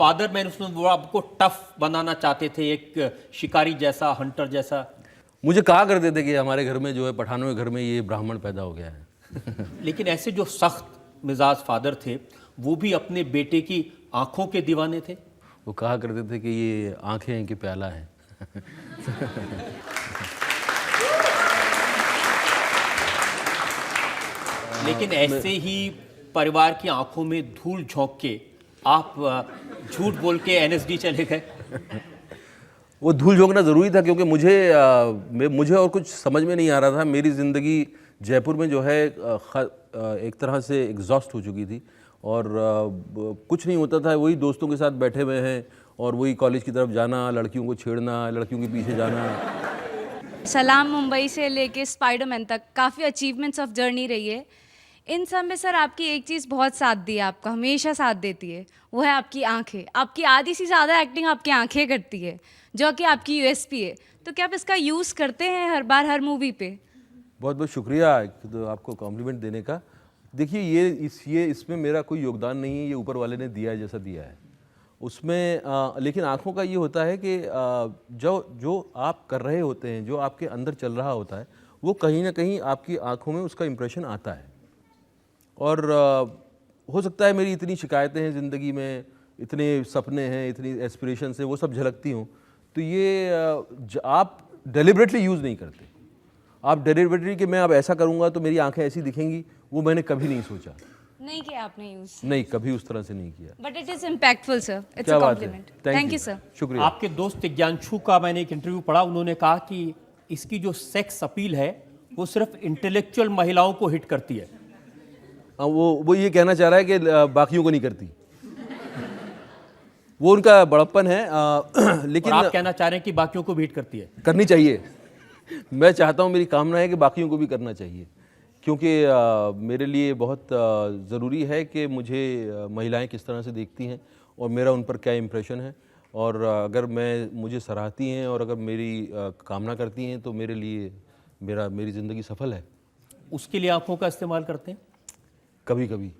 Father man उसमें वो आपको टफ बनाना चाहते थे, एक शिकारी जैसा, हंटर जैसा? मुझे कहा करते थे कि हमारे घर में जो है, पठानों के घर में ये ब्राह्मण पैदा हो गया है। लेकिन ऐसे जो सख्त मिजाज फादर थे वो भी अपने बेटे की आंखों के दीवाने थे। वो कहा करते थे कि ये आंखें हैं कि प्याला है। लेकिन ऐसे ही परिवार की आंखों में धूल झोंक के आप झूठ बोल के एनएसडी चले गए। वो धूल झोंकना ज़रूरी था, क्योंकि मुझे और कुछ समझ में नहीं आ रहा था। मेरी ज़िंदगी जयपुर में जो है एक तरह से एग्जॉस्ट हो चुकी थी, और कुछ नहीं होता था। वही दोस्तों के साथ बैठे हुए हैं और वही कॉलेज की तरफ जाना, लड़कियों को छेड़ना, लड़कियों के पीछे जाना। सलाम मुंबई से लेके स्पाइडरमैन तक काफ़ी अचीवमेंट्स ऑफ जर्नी रही है। इन सब में सर आपकी एक चीज़ बहुत साथ दी है, आपका हमेशा साथ देती है, वो है आपकी आंखें। आपकी आधी से ज़्यादा एक्टिंग आपकी आंखें करती है, जो कि आपकी यूएसपी है। तो क्या आप इसका यूज़ करते हैं हर बार हर मूवी पे? बहुत बहुत शुक्रिया तो आपको कॉम्प्लीमेंट देने का। देखिए, इसमें मेरा कोई योगदान नहीं है, ये ऊपर वाले ने दिया है जैसा दिया है उसमें। लेकिन आँखों का ये होता है कि जो आप कर रहे होते हैं, जो आपके अंदर चल रहा होता है, वो कहीं ना कहीं आपकी आँखों में उसका इम्प्रेशन आता है। और हो सकता है मेरी इतनी शिकायतें हैं ज़िंदगी में, इतने सपने हैं, इतनी एस्पिरेशंस हैं, वो सब झलकती हों। तो ये आप डेलिबरेटली यूज़ नहीं करते। आप डेलिबरेटली कि मैं अब ऐसा करूँगा तो मेरी आंखें ऐसी दिखेंगी, वो मैंने कभी नहीं सोचा। नहीं किया आपने यूज़? नहीं, कभी उस तरह से नहीं किया। But it is impactful sir, it's क्या अ बात है, कॉम्प्लीमेंट। Thank you sir. शुक्रिया। आपके दोस्त दिग्यांशु का मैंने एक इंटरव्यू पढ़ा, उन्होंने कहा कि इसकी जो सेक्स अपील है वो सिर्फ इंटेलेक्चुअल महिलाओं को हिट करती है। वो ये कहना चाह रहा है कि बाकियों को नहीं करती। वो उनका बड़प्पन है। लेकिन और आप कहना चाह रहे हैं कि बाकियों को भी हिट करती है? करनी चाहिए। मैं चाहता हूँ, मेरी कामना है कि बाकियों को भी करना चाहिए, क्योंकि मेरे लिए बहुत ज़रूरी है कि मुझे महिलाएं किस तरह से देखती हैं और मेरा उन पर क्या इम्प्रेशन है। और अगर मुझे सराहती हैं और अगर मेरी कामना करती हैं तो मेरे लिए मेरी ज़िंदगी सफल है। उसके लिए आंखों का इस्तेमाल करते हैं? कभी कभी